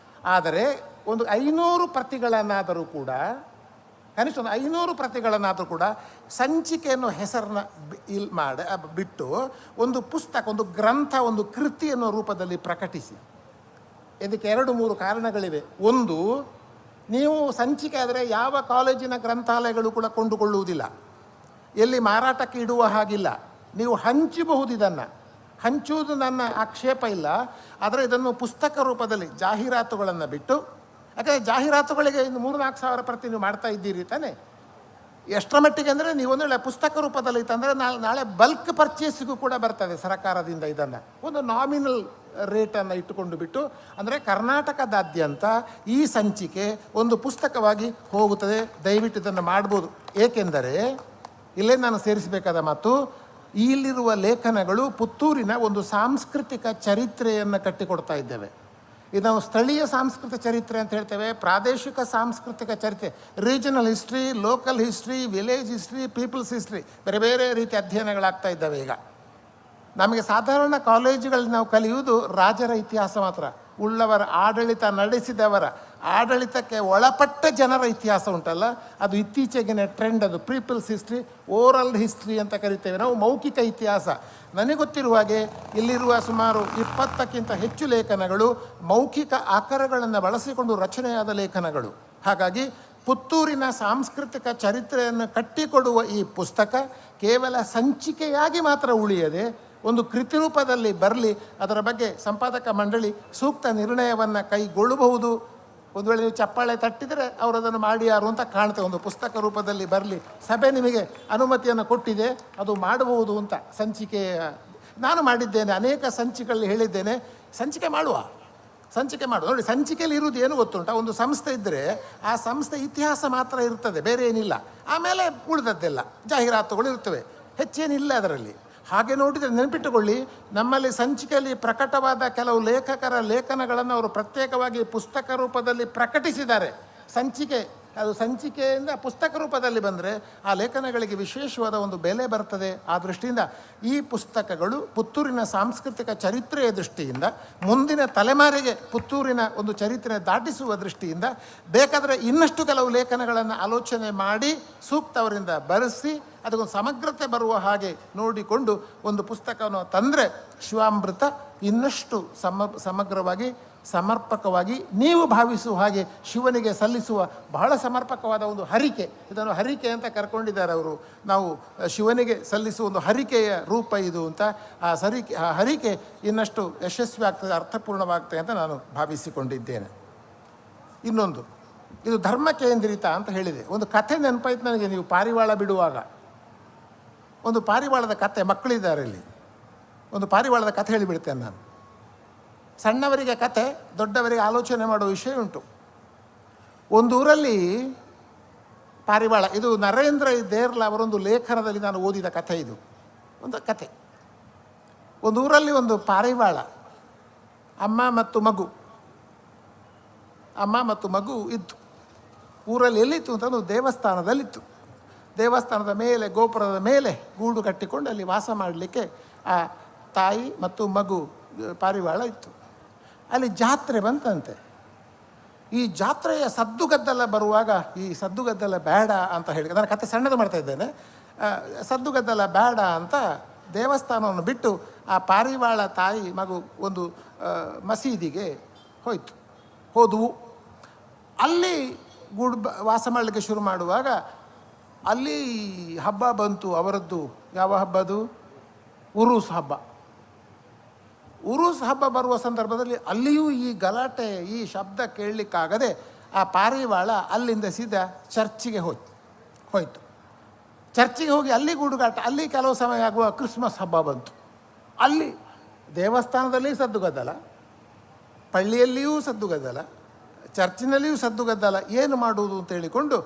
ಆದರೆ ಒಂದು 500 ಪ್ರತಿಗಳನ್ನಾದರೂ ಕೂಡ, ಕನಿಷ್ಠ ಒಂದು 500 ಪ್ರತಿಗಳನ್ನಾದರೂ ಕೂಡ ಸಂಚಿಕೆಯನ್ನು ಹೆಸರನ್ನ ಬಿಟ್ಟು ಒಂದು ಪುಸ್ತಕ, ಒಂದು ಗ್ರಂಥ, ಒಂದು ಕೃತಿ ಅನ್ನೋ ರೂಪದಲ್ಲಿ ಪ್ರಕಟಿಸಿ. ಇದಕ್ಕೆ 2-3 ಕಾರಣಗಳಿವೆ. ಒಂದು, ನೀವು ಸಂಚಿಕೆ ಆದರೆ ಯಾವ ಕಾಲೇಜಿನ ಗ್ರಂಥಾಲಯಗಳು ಕೂಡ ಕೊಂಡುಕೊಳ್ಳುವುದಿಲ್ಲ, ಎಲ್ಲಿ ಮಾರಾಟಕ್ಕೆ ಇಡುವ ಹಾಗಿಲ್ಲ. ನೀವು ಹಂಚಬಹುದು, ಇದನ್ನು ಹಂಚುವುದು ನನ್ನ ಆಕ್ಷೇಪ ಇಲ್ಲ. ಆದರೆ ಇದನ್ನು ಪುಸ್ತಕ ರೂಪದಲ್ಲಿ ಜಾಹೀರಾತುಗಳನ್ನು ಬಿಟ್ಟು, ಯಾಕಂದರೆ ಜಾಹೀರಾತುಗಳಿಗೆ ಇನ್ನು 3-4 ಸಾವಿರ ಪ್ರತಿ ನೀವು ಮಾಡ್ತಾ ಇದ್ದೀರಿ ತಾನೆ. ಎಷ್ಟರ ಮಟ್ಟಿಗೆ ಅಂದರೆ ನೀವು ಒಂದು ವೇಳೆ ಪುಸ್ತಕ ರೂಪದಲ್ಲಿ ಇತ್ತಂದರೆ ನಾಳೆ ಬಲ್ಕ್ ಪರ್ಚೇಸಿಗೂ ಕೂಡ ಬರ್ತದೆ ಸರ್ಕಾರದಿಂದ. ಇದನ್ನು ಒಂದು ನಾಮಿನಲ್ ರೇಟನ್ನು ಇಟ್ಟುಕೊಂಡು ಬಿಟ್ಟು, ಅಂದರೆ ಕರ್ನಾಟಕದಾದ್ಯಂತ ಈ ಸಂಚಿಕೆ ಒಂದು ಪುಸ್ತಕವಾಗಿ ಹೋಗುತ್ತದೆ. ದಯವಿಟ್ಟು ಇದನ್ನು ಮಾಡ್ಬೋದು. ಏಕೆಂದರೆ ಇಲ್ಲೇ ನಾನು ಸೇರಿಸಬೇಕಾದ ಮಾತು, ಇಲ್ಲಿರುವ ಲೇಖನಗಳು ಪುತ್ತೂರಿನ ಒಂದು ಸಾಂಸ್ಕೃತಿಕ ಚರಿತ್ರೆಯನ್ನು ಕಟ್ಟಿಕೊಡ್ತಾ ಇದ್ದೇವೆ. ಇದು ನಾವು ಸ್ಥಳೀಯ ಸಾಂಸ್ಕೃತಿಕ ಚರಿತ್ರೆ ಅಂತ ಹೇಳ್ತೇವೆ, ಪ್ರಾದೇಶಿಕ ಸಾಂಸ್ಕೃತಿಕ ಚರಿತ್ರೆ, regional history, local history, village history, people's history, ಬೇರೆ ಬೇರೆ ರೀತಿಯ ಅಧ್ಯಯನಗಳಾಗ್ತಾ ಇದ್ದಾವೆ. ಈಗ ನಮಗೆ ಸಾಧಾರಣ ಕಾಲೇಜುಗಳಲ್ಲಿ ನಾವು ಕಲಿಯುವುದು ರಾಜರ ಇತಿಹಾಸ ಮಾತ್ರ. ಉಳ್ಳವರ ಆಡಳಿತ ನಡೆಸಿದವರ ಆಡಳಿತಕ್ಕೆ ಒಳಪಟ್ಟ ಜನರ ಇತಿಹಾಸ ಉಂಟಲ್ಲ, ಅದು ಇತ್ತೀಚೆಗಿನ ಟ್ರೆಂಡ್. ಅದು ಪೀಪಲ್ಸ್ ಹಿಸ್ಟ್ರಿ, ಓರಲ್ ಹಿಸ್ಟ್ರಿ ಅಂತ ಕರಿತೇವೆ ನಾವು, ಮೌಖಿಕ ಇತಿಹಾಸ. ನನಗೆ ಗೊತ್ತಿರುವ ಹಾಗೆ ಇಲ್ಲಿರುವ ಸುಮಾರು 20ಕ್ಕಿಂತ ಹೆಚ್ಚು ಲೇಖನಗಳು ಮೌಖಿಕ ಆಕಾರಗಳನ್ನು ಬಳಸಿಕೊಂಡು ರಚನೆಯಾದ ಲೇಖನಗಳು. ಹಾಗಾಗಿ ಪುತ್ತೂರಿನ ಸಾಂಸ್ಕೃತಿಕ ಚರಿತ್ರೆಯನ್ನು ಕಟ್ಟಿಕೊಡುವ ಈ ಪುಸ್ತಕ ಕೇವಲ ಸಂಚಿಕೆಯಾಗಿ ಮಾತ್ರ ಉಳಿಯದೆ ಒಂದು ಕೃತಿ ರೂಪದಲ್ಲಿ ಬರಲಿ, ಅದರ ಬಗ್ಗೆ ಸಂಪಾದಕ ಮಂಡಳಿ ಸೂಕ್ತ ನಿರ್ಣಯವನ್ನು ಕೈಗೊಳ್ಳಬಹುದು. ಒಂದು ವೇಳೆ ನೀವು ಚಪ್ಪಾಳೆ ತಟ್ಟಿದರೆ ಅವರು ಅದನ್ನು ಮಾಡಿ ಯಾರು ಅಂತ ಕಾಣ್ತೇವೆ. ಒಂದು ಪುಸ್ತಕ ರೂಪದಲ್ಲಿ ಬರಲಿ, ಸಭೆ ನಿಮಗೆ ಅನುಮತಿಯನ್ನು ಕೊಟ್ಟಿದೆ, ಅದು ಮಾಡಬಹುದು ಅಂತ. ಸಂಚಿಕೆ ನಾನು ಮಾಡಿದ್ದೇನೆ, ಅನೇಕ ಸಂಚಿಕೆಗಳಲ್ಲಿ ಹೇಳಿದ್ದೇನೆ, ಸಂಚಿಕೆ ಮಾಡುವ. ನೋಡಿ, ಸಂಚಿಕೆಯಲ್ಲಿ ಇರುವುದು ಏನು ಗೊತ್ತುಂಟ, ಒಂದು ಸಂಸ್ಥೆ ಇದ್ದರೆ ಆ ಸಂಸ್ಥೆ ಇತಿಹಾಸ ಮಾತ್ರ ಇರ್ತದೆ, ಬೇರೆ ಏನಿಲ್ಲ. ಆಮೇಲೆ ಉಳಿದದ್ದೆಲ್ಲ ಜಾಹೀರಾತುಗಳು ಇರ್ತವೆ, ಹೆಚ್ಚೇನಿಲ್ಲ ಅದರಲ್ಲಿ. ಹಾಗೆ ನೋಡಿದರೆ ನೆನಪಿಟ್ಟುಕೊಳ್ಳಿ, ನಮ್ಮಲ್ಲಿ ಸಂಚಿಕೆಯಲ್ಲಿ ಪ್ರಕಟವಾದ ಕೆಲವು ಲೇಖಕರ ಲೇಖನಗಳನ್ನು ಅವರು ಪ್ರತ್ಯೇಕವಾಗಿ ಪುಸ್ತಕ ರೂಪದಲ್ಲಿ ಪ್ರಕಟಿಸಿದ್ದಾರೆ. ಅದು ಸಂಚಿಕೆಯಿಂದ ಪುಸ್ತಕ ರೂಪದಲ್ಲಿ ಬಂದರೆ ಆ ಲೇಖನಗಳಿಗೆ ವಿಶೇಷವಾದ ಒಂದು ಬೆಲೆ ಬರ್ತದೆ. ಆ ದೃಷ್ಟಿಯಿಂದ ಈ ಪುಸ್ತಕಗಳು ಪುತ್ತೂರಿನ ಸಾಂಸ್ಕೃತಿಕ ಚರಿತ್ರೆಯ ದೃಷ್ಟಿಯಿಂದ, ಮುಂದಿನ ತಲೆಮಾರಿಗೆ ಪುತ್ತೂರಿನ ಒಂದು ಚರಿತ್ರೆ ದಾಟಿಸುವ ದೃಷ್ಟಿಯಿಂದ ಬೇಕಾದರೆ ಇನ್ನಷ್ಟು ಕೆಲವು ಲೇಖನಗಳನ್ನು ಆಲೋಚನೆ ಮಾಡಿ ಸೂಕ್ತವರಿಂದ ಬರೆಸಿ ಅದಕ್ಕೊಂದು ಸಮಗ್ರತೆ ಬರುವ ಹಾಗೆ ನೋಡಿಕೊಂಡು ಒಂದು ಪುಸ್ತಕವನ್ನು ತಂದರೆ ಶಿವಾಮೃತ ಇನ್ನಷ್ಟು ಸಮಗ್ರವಾಗಿ, ಸಮರ್ಪಕವಾಗಿ, ನೀವು ಭಾವಿಸುವ ಹಾಗೆ ಶಿವನಿಗೆ ಸಲ್ಲಿಸುವ ಬಹಳ ಸಮರ್ಪಕವಾದ ಒಂದು ಹರಿಕೆ. ಇದನ್ನು ಹರಿಕೆ ಅಂತ ಕರ್ಕೊಂಡಿದ್ದಾರೆ ಅವರು. ನಾವು ಶಿವನಿಗೆ ಸಲ್ಲಿಸುವ ಒಂದು ಹರಿಕೆಯ ರೂಪ ಇದು ಅಂತ. ಆ ಹರಿಕೆ ಇನ್ನಷ್ಟು ಯಶಸ್ವಿ ಆಗ್ತದೆ, ಅರ್ಥಪೂರ್ಣವಾಗ್ತದೆ ಅಂತ ನಾನು ಭಾವಿಸಿಕೊಂಡಿದ್ದೇನೆ. ಇನ್ನೊಂದು, ಇದು ಧರ್ಮ ಕೇಂದ್ರಿತ ಅಂತ ಹೇಳಿದೆ. ಒಂದು ಕಥೆ ನೆನಪಾಯ್ತು ನನಗೆ, ನೀವು ಪಾರಿವಾಳ ಬಿಡುವಾಗ. ಒಂದು ಪಾರಿವಾಳದ ಕಥೆ, ಮಕ್ಕಳಿದ್ದಾರೆ ಇಲ್ಲಿ, ಒಂದು ಪಾರಿವಾಳದ ಕಥೆ ಹೇಳಿಬಿಡ್ತೇನೆ ನಾನು. ಸಣ್ಣವರಿಗೆ ಕತೆ, ದೊಡ್ಡವರಿಗೆ ಆಲೋಚನೆ ಮಾಡುವ ವಿಷಯ ಉಂಟು. ಒಂದು ಊರಲ್ಲಿ ಪಾರಿವಾಳ, ಇದು ನರೇಂದ್ರ ದೇರ್ಲ ಅವರೊಂದು ಲೇಖನದಲ್ಲಿ ನಾನು ಓದಿದ ಕಥೆ. ಇದು ಒಂದು ಕಥೆ. ಒಂದು ಊರಲ್ಲಿ ಒಂದು ಪಾರಿವಾಳ, ಅಮ್ಮ ಮತ್ತು ಮಗು ಇತ್ತು. ಊರಲ್ಲಿ ಎಲ್ಲಿತ್ತು ಅಂತಂದು ದೇವಸ್ಥಾನದಲ್ಲಿತ್ತು. ದೇವಸ್ಥಾನದ ಮೇಲೆ, ಗೋಪುರದ ಮೇಲೆ ಗೂಡು ಕಟ್ಟಿಕೊಂಡು ಅಲ್ಲಿ ವಾಸ ಮಾಡಲಿಕ್ಕೆ ಆ ತಾಯಿ ಮತ್ತು ಮಗು ಪಾರಿವಾಳ ಇತ್ತು. ಅಲ್ಲಿ ಜಾತ್ರೆ ಬಂತಂತೆ. ಈ ಜಾತ್ರೆಯ ಸದ್ದುಗದ್ದಲ ಬರುವಾಗ, ಈ ಸದ್ದುಗದ್ದಲ ಬೇಡ ಅಂತ ಹೇಳಿ, ನಾನು ಕತೆ ಸಣ್ಣದು ಮಾಡ್ತಾ ಇದ್ದೇನೆ, ಸದ್ದುಗದ್ದಲ ಬೇಡ ಅಂತ ದೇವಸ್ಥಾನವನ್ನು ಬಿಟ್ಟು ಆ ಪಾರಿವಾಳ ತಾಯಿ ಮಗು ಒಂದು ಮಸೀದಿಗೆ ಹೋದವು. ಅಲ್ಲಿ ವಾಸ ಮಾಡಲಿಕ್ಕೆ ಶುರು ಮಾಡುವಾಗ ಅಲ್ಲಿ ಹಬ್ಬ ಬಂತು ಅವರದ್ದು. ಯಾವ ಹಬ್ಬ ಅದು? ಉರೂಸ್ ಹಬ್ಬ. ಉರೂಸ್ ಹಬ್ಬ ಬರುವ ಸಂದರ್ಭದಲ್ಲಿ ಅಲ್ಲಿಯೂ ಈ ಗಲಾಟೆ, ಈ ಶಬ್ದ ಕೇಳಲಿಕ್ಕಾಗದೆ ಆ ಪಾರಿವಾಳ ಅಲ್ಲಿಂದ ಸೀದಾ ಚರ್ಚಿಗೆ ಹೋಯ್ತು. ಚರ್ಚಿಗೆ ಹೋಗಿ ಅಲ್ಲಿ ಗುಡುಗಾಟ. ಅಲ್ಲಿ ಕೆಲವು ಸಮಯ ಆಗುವ ಕ್ರಿಸ್ಮಸ್ ಹಬ್ಬ ಬಂತು. ಅಲ್ಲಿ ದೇವಸ್ಥಾನದಲ್ಲಿ ಸದ್ದುಗದ್ದಲ, ಪಳ್ಳಿಯಲ್ಲಿಯೂ ಸದ್ದುಗದ್ದಲ, ಚರ್ಚಿನಲ್ಲಿಯೂ ಸದ್ದುಗದ್ದಲ. ಏನು ಮಾಡುವುದು ಅಂತ ಹೇಳಿಕೊಂಡು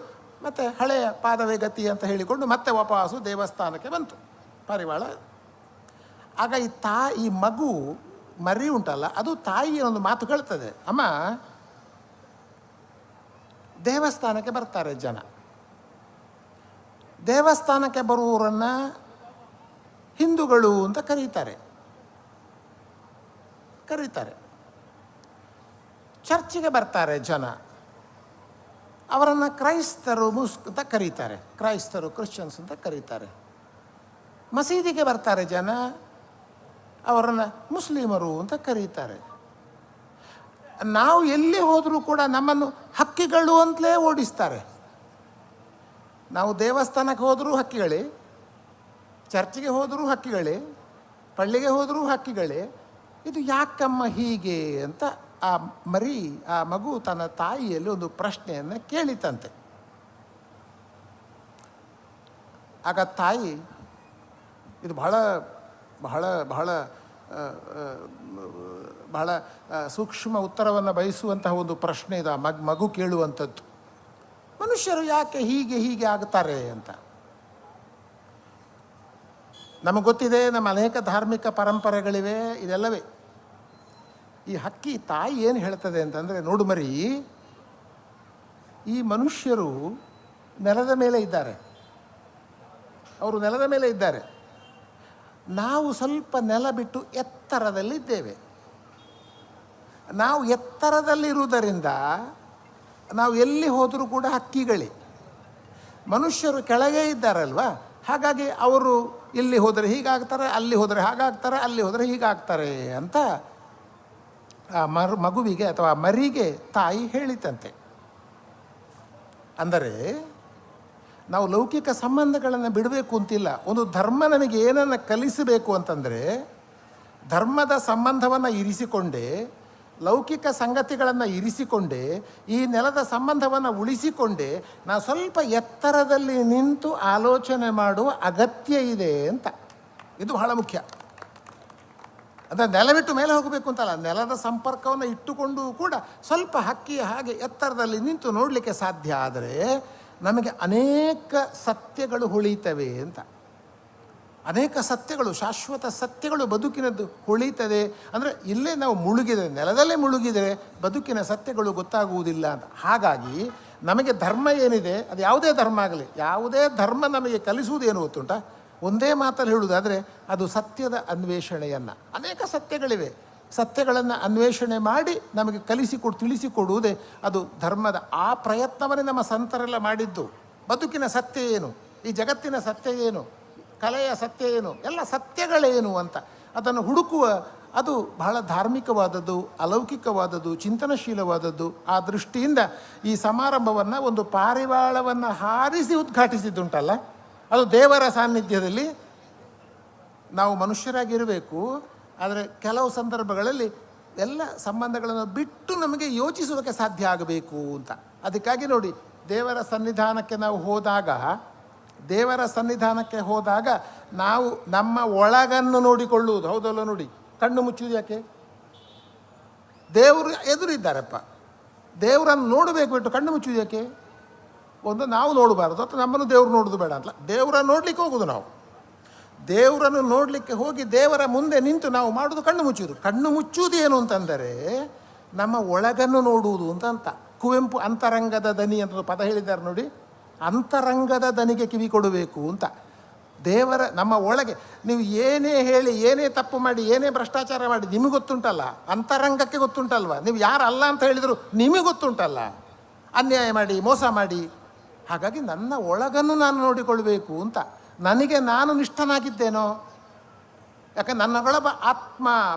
ಮತ್ತೆ ಹಳೆಯ ಪಾದವೇ ಗತಿ ಅಂತ ಹೇಳಿಕೊಂಡು ಮತ್ತೆ ವಾಪಸ್ಸು ದೇವಸ್ಥಾನಕ್ಕೆ ಬಂತು ಪಾರಿವಾಳ. ಆಗ ಈ ಮಗು ಮರಿ ಉಂಟಲ್ಲ, ಅದು ತಾಯಿಯ ಒಂದು ಮಾತು ಕೇಳ್ತದೆ, ಅಮ್ಮ ದೇವಸ್ಥಾನಕ್ಕೆ ಬರ್ತಾರೆ ಜನ, ದೇವಸ್ಥಾನಕ್ಕೆ ಬರುವವರನ್ನು ಹಿಂದೂಗಳು ಅಂತ ಕರೀತಾರೆ. ಚರ್ಚಿಗೆ ಬರ್ತಾರೆ ಜನ, ಅವರನ್ನು ಕ್ರೈಸ್ತರು ಅಂತ ಕರೀತಾರೆ, ಕ್ರೈಸ್ತರು ಕ್ರಿಶ್ಚಿಯನ್ಸ್ ಅಂತ ಕರೀತಾರೆ. ಮಸೀದಿಗೆ ಬರ್ತಾರೆ ಜನ, ಅವರನ್ನು ಮುಸ್ಲಿಮರು ಅಂತ ಕರೀತಾರೆ. ನಾವು ಎಲ್ಲಿ ಹೋದರೂ ಕೂಡ ನಮ್ಮನ್ನು ಹಕ್ಕಿಗಳು ಅಂತಲೇ ಓಡಿಸ್ತಾರೆ. ನಾವು ದೇವಸ್ಥಾನಕ್ಕೆ ಹೋದರೂ ಹಕ್ಕಿಗಳೇ, ಚರ್ಚಿಗೆ ಹೋದರೂ ಹಕ್ಕಿಗಳೇ, ಪಳ್ಳಿಗೆ ಹೋದರೂ ಹಕ್ಕಿಗಳೇ. ಇದು ಯಾಕಮ್ಮ ಹೀಗೆ ಅಂತ ಆ ಮಗು ತನ್ನ ತಾಯಿಯಲ್ಲಿ ಒಂದು ಪ್ರಶ್ನೆಯನ್ನು ಕೇಳಿತಂತೆ. ಆಗ ತಾಯಿ, ಇದು ಬಹಳ ಬಹಳ ಬಹಳ ಬಹಳ ಸೂಕ್ಷ್ಮ ಉತ್ತರವನ್ನು ಬಯಸುವಂತಹ ಒಂದು ಪ್ರಶ್ನೆ ಇದು. ಮಗು ಕೇಳುವಂಥದ್ದು, ಮನುಷ್ಯರು ಯಾಕೆ ಹೀಗೆ ಆಗ್ತಾರೆ ಅಂತ. ನಮಗೆ ಗೊತ್ತಿದೆ, ನಮ್ಮ ಅನೇಕ ಧಾರ್ಮಿಕ ಪರಂಪರೆಗಳಿವೆ, ಇದೆಲ್ಲವೇ. ಈ ಹಕ್ಕಿ ತಾಯಿ ಏನು ಹೇಳ್ತದೆ ಅಂತಂದರೆ, ನೋಡು ಮರಿ, ಈ ಮನುಷ್ಯರು ನೆಲದ ಮೇಲೆ ಇದ್ದಾರೆ, ಅವರು ನೆಲದ ಮೇಲೆ ಇದ್ದಾರೆ, ನಾವು ಸ್ವಲ್ಪ ನೆಲ ಬಿಟ್ಟು ಎತ್ತರದಲ್ಲಿದ್ದೇವೆ. ನಾವು ಎತ್ತರದಲ್ಲಿರುವುದರಿಂದ ನಾವು ಎಲ್ಲಿ ಹೋದರೂ ಕೂಡ ಹಕ್ಕಿಗಳೇ. ಮನುಷ್ಯರು ಕೆಳಗೆ ಇದ್ದಾರಲ್ವ, ಹಾಗಾಗಿ ಅವರು ಇಲ್ಲಿ ಹೋದರೆ ಹೀಗಾಗ್ತಾರೆ, ಅಲ್ಲಿ ಹೋದರೆ ಹಾಗಾಗ್ತಾರೆ, ಅಲ್ಲಿ ಹೋದರೆ ಹೀಗಾಗ್ತಾರೆ ಅಂತ ಆ ಮಗುವಿಗೆ ಅಥವಾ ಮರಿಗೆ ತಾಯಿ ಹೇಳಿತಂತೆ. ಅಂದರೆ ನಾವು ಲೌಕಿಕ ಸಂಬಂಧಗಳನ್ನು ಬಿಡಬೇಕು ಅಂತಿಲ್ಲ. ಒಂದು ಧರ್ಮ ನಮಗೆ ಏನನ್ನು ಕಲಿಸಬೇಕು ಅಂತಂದರೆ, ಧರ್ಮದ ಸಂಬಂಧವನ್ನು ಇರಿಸಿಕೊಂಡೇ, ಲೌಕಿಕ ಸಂಗತಿಗಳನ್ನು ಇರಿಸಿಕೊಂಡೇ, ಈ ನೆಲದ ಸಂಬಂಧವನ್ನು ಉಳಿಸಿಕೊಂಡೇ ನಾವು ಸ್ವಲ್ಪ ಎತ್ತರದಲ್ಲಿ ನಿಂತು ಆಲೋಚನೆ ಮಾಡುವ ಅಗತ್ಯ ಇದೆ ಅಂತ. ಇದು ಬಹಳ ಮುಖ್ಯ. ಅಂದರೆ ನೆಲ ಬಿಟ್ಟು ಮೇಲೆ ಹೋಗಬೇಕು ಅಂತಲ್ಲ, ನೆಲದ ಸಂಪರ್ಕವನ್ನು ಇಟ್ಟುಕೊಂಡು ಕೂಡ ಸ್ವಲ್ಪ ಹಕ್ಕಿಯ ಹಾಗೆ ಎತ್ತರದಲ್ಲಿ ನಿಂತು ನೋಡಲಿಕ್ಕೆ ಸಾಧ್ಯ ಆದರೆ ನಮಗೆ ಅನೇಕ ಸತ್ಯಗಳು ಹೊಳೀತವೆ ಅಂತ. ಅನೇಕ ಸತ್ಯಗಳು, ಶಾಶ್ವತ ಸತ್ಯಗಳು ಬದುಕಿನದ್ದು ಹೊಳೀತದೆ. ಅಂದರೆ ಇಲ್ಲೇ ನಾವು ಮುಳುಗಿದರೆ, ನೆಲದಲ್ಲೇ ಮುಳುಗಿದರೆ ಬದುಕಿನ ಸತ್ಯಗಳು ಗೊತ್ತಾಗುವುದಿಲ್ಲ ಅಂತ. ಹಾಗಾಗಿ ನಮಗೆ ಧರ್ಮ ಏನಿದೆ, ಅದು ಯಾವುದೇ ಧರ್ಮ ಆಗಲಿ, ಯಾವುದೇ ಧರ್ಮ ನಮಗೆ ಕಲಿಸುವುದೇನು ಗೊತ್ತುಂಟ, ಒಂದೇ ಮಾತಲ್ಲಿ ಹೇಳುವುದಾದರೆ ಅದು ಸತ್ಯದ ಅನ್ವೇಷಣೆಯನ್ನು. ಅನೇಕ ಸತ್ಯಗಳಿವೆ, ಸತ್ಯಗಳನ್ನು ಅನ್ವೇಷಣೆ ಮಾಡಿ ನಮಗೆ ತಿಳಿಸಿಕೊಡುವುದೇ ಅದು ಧರ್ಮದ. ಆ ಪ್ರಯತ್ನವನ್ನೇ ನಮ್ಮ ಸಂತರೆಲ್ಲ ಮಾಡಿದ್ದು. ಬದುಕಿನ ಸತ್ಯ ಏನು, ಈ ಜಗತ್ತಿನ ಸತ್ಯ ಏನು, ಕಲೆಯ ಸತ್ಯ ಏನು, ಎಲ್ಲ ಸತ್ಯಗಳೇನು ಅಂತ ಅದನ್ನು ಹುಡುಕುವ, ಅದು ಬಹಳ ಧಾರ್ಮಿಕವಾದದ್ದು, ಅಲೌಕಿಕವಾದದ್ದು, ಚಿಂತನಶೀಲವಾದದ್ದು. ಆ ದೃಷ್ಟಿಯಿಂದ ಈ ಸಮಾರಂಭವನ್ನು ಒಂದು ಪಾರಿವಾಳವನ್ನು ಹಾರಿಸಿ ಉದ್ಘಾಟಿಸಿದ್ದುಂಟಲ್ಲ, ಅದು ದೇವರ ಸಾನ್ನಿಧ್ಯದಲ್ಲಿ ನಾವು ಮನುಷ್ಯರಾಗಿರಬೇಕು. ಆದರೆ ಕೆಲವು ಸಂದರ್ಭಗಳಲ್ಲಿ ಎಲ್ಲ ಸಂಬಂಧಗಳನ್ನು ಬಿಟ್ಟು ನಮಗೆ ಯೋಚಿಸೋದಕ್ಕೆ ಸಾಧ್ಯ ಆಗಬೇಕು ಅಂತ. ಅದಕ್ಕಾಗಿ ನೋಡಿ, ದೇವರ ಸನ್ನಿಧಾನಕ್ಕೆ ಹೋದಾಗ ನಾವು ನಮ್ಮ ಒಳಗನ್ನು ನೋಡಿಕೊಳ್ಳುವುದು. ಹೌದಲ್ಲ? ನೋಡಿ, ಕಣ್ಣು ಮುಚ್ಚುವುದು ಯಾಕೆ? ದೇವರು ಎದುರಿದ್ದಾರಪ್ಪ, ದೇವರನ್ನು ನೋಡಬೇಕು ಬಿಟ್ಟು ಕಣ್ಣು ಮುಚ್ಚುವುದು ಯಾಕೆ? ಒಂದು, ನಾವು ನೋಡಬಾರ್ದು, ಅಥವಾ ನಮ್ಮನ್ನು ದೇವರು ನೋಡೋದು ಬೇಡ ಅಂತ. ದೇವರನ್ನು ನೋಡಲಿಕ್ಕೆ ಹೋಗೋದು ನಾವು. ದೇವರನ್ನು ನೋಡಲಿಕ್ಕೆ ಹೋಗಿ ದೇವರ ಮುಂದೆ ನಿಂತು ನಾವು ಮಾಡೋದು ಕಣ್ಣು ಮುಚ್ಚುವುದು. ಕಣ್ಣು ಮುಚ್ಚುವುದು ಏನು ಅಂತಂದರೆ ನಮ್ಮ ಒಳಗನ್ನು ನೋಡುವುದು ಅಂತ. ಕುವೆಂಪು ಅಂತರಂಗದ ದನಿ ಅಂತ ಪದ ಹೇಳಿದ್ದಾರೆ ನೋಡಿ. ಅಂತರಂಗದ ದನಿಗೆ ಕಿವಿ ಕೊಡಬೇಕು ಅಂತ. ದೇವರ ನಮ್ಮ ಒಳಗೆ ನೀವು ಏನೇ ಹೇಳಿ, ಏನೇ ತಪ್ಪು ಮಾಡಿ, ಏನೇ ಭ್ರಷ್ಟಾಚಾರ ಮಾಡಿ, ನಿಮಗೆ ಗೊತ್ತುಂಟಲ್ಲ, ಅಂತರಂಗಕ್ಕೆ ಗೊತ್ತುಂಟಲ್ವ. ನೀವು ಯಾರಲ್ಲ ಅಂತ ಹೇಳಿದರು ನಿಮಗೆ ಗೊತ್ತುಂಟಲ್ಲ, ಅನ್ಯಾಯ ಮಾಡಿ, ಮೋಸ ಮಾಡಿ. ಹಾಗಾಗಿ ನನ್ನ ಒಳಗನ್ನು ನಾನು ನೋಡಿಕೊಳ್ಬೇಕು ಅಂತ. ನನಗೆ ನಾನು ನಿಷ್ಠನಾಗಿದ್ದೇನೋ, ಯಾಕೆ ನನ್ನೊಳಗ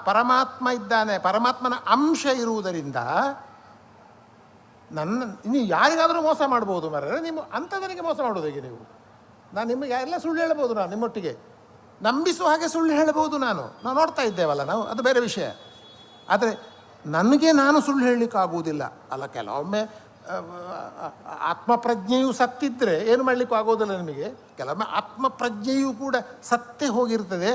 ಪರಮಾತ್ಮ ಇದ್ದಾನೆ, ಪರಮಾತ್ಮನ ಅಂಶ ಇರುವುದರಿಂದ ನೀವು ಯಾರಿಗಾದರೂ ಮೋಸ ಮಾಡ್ಬೋದು ಮರ, ನಿಮ್ಮ ಅಂಥದನಿಗೆ ಮೋಸ ಮಾಡೋದು ಹೇಗೆ ನೀವು? ನಾನು ನಿಮಗೆ ಎಲ್ಲ ಸುಳ್ಳು ಹೇಳ್ಬೋದು, ನಾನು ನಿಮ್ಮೊಟ್ಟಿಗೆ ನಂಬಿಸುವ ಹಾಗೆ ಸುಳ್ಳು ಹೇಳ್ಬೋದು. ನಾವು ನೋಡ್ತಾ ಇದ್ದೇವಲ್ಲ, ಅದು ಬೇರೆ ವಿಷಯ. ಆದರೆ ನನಗೆ ನಾನು ಸುಳ್ಳು ಹೇಳಲಿಕ್ಕಾಗುವುದಿಲ್ಲ ಅಲ್ಲ. ಕೆಲವೊಮ್ಮೆ ಆತ್ಮಪ್ರಜ್ಞೆಯು ಸತ್ತಿದ್ದರೆ ಏನು ಮಾಡಲಿಕ್ಕೂ ಆಗೋದಿಲ್ಲ ನಿಮಗೆ. ಕೆಲವೊಮ್ಮೆ ಆತ್ಮಪ್ರಜ್ಞೆಯೂ ಕೂಡ ಸತ್ತೇ ಹೋಗಿರ್ತದೆ,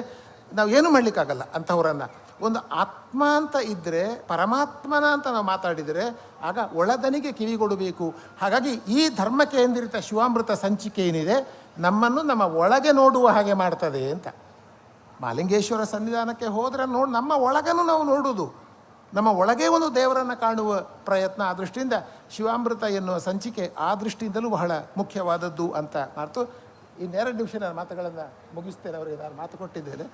ನಾವು ಏನು ಮಾಡಲಿಕ್ಕಾಗಲ್ಲ ಅಂಥವರನ್ನು. ಒಂದು ಆತ್ಮ ಅಂತ ಇದ್ದರೆ, ಪರಮಾತ್ಮನ ಅಂತ ನಾವು ಮಾತಾಡಿದರೆ ಆಗ ಒಳದನಿಗೆ ಕಿವಿಗೊಡಬೇಕು. ಹಾಗಾಗಿ ಈ ಧರ್ಮ ಕೇಂದ್ರಿತ ಶಿವಾಮೃತ ಸಂಚಿಕೆ ಏನಿದೆ ನಮ್ಮನ್ನು ನಮ್ಮ ಒಳಗೆ ನೋಡುವ ಹಾಗೆ ಮಾಡ್ತದೆ ಅಂತ. ಮಾಲಿಂಗೇಶ್ವರ ಸನ್ನಿಧಾನಕ್ಕೆ ಹೋದರೆ ನಮ್ಮ ಒಳಗನ್ನು ನಾವು ನೋಡುವುದು, ನಮ್ಮ ಒಳಗೆ ಒಂದು ದೇವರನ್ನು ಕಾಣುವ ಪ್ರಯತ್ನ. ಆ ದೃಷ್ಟಿಯಿಂದ ಶಿವಾಮೃತ ಎನ್ನುವ ಸಂಚಿಕೆ ಆ ದೃಷ್ಟಿಯಿಂದಲೂ ಬಹಳ ಮುಖ್ಯವಾದದ್ದು ಅಂತ ಮಾತು. ಇನ್ನೆರಡು ನಿಮಿಷ ನಾನು ಮಾತುಗಳನ್ನು ಮುಗಿಸ್ತೇನೆ. ಅವರಿಗೆ ನಾನು ಮಾತು ಕೊಟ್ಟಿದ್ದೇನೆ.